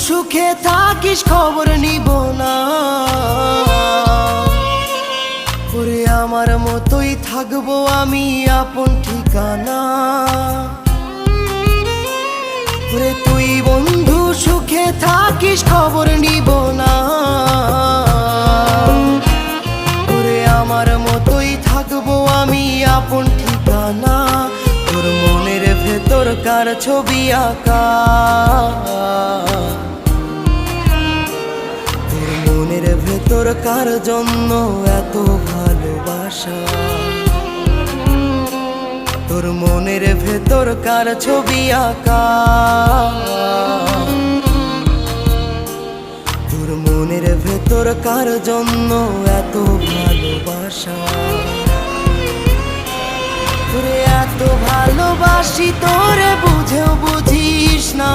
সুখে থাকিস খবর নিব না, ওরে আমার মতোই থাকবো আমি আপন ঠিকানা। ওরে তুই বন্ধু সুখে থাকিস খবর নিব না, ওরে আমার মতোই থাকবো আমি আপন ঠিকানা। তোর মনের ভেতর কার ছবি আঁকা, তোর মনের ভেতর কার জন্য এত ভালোবাসা, তোর মনের ভেতর কার ছবি আঁকা, তোর মনের ভেতর কার জন্য এত ভালোবাসা। তোরে এত ভালোবাসি তোরে বুঝেও বুঝিস না।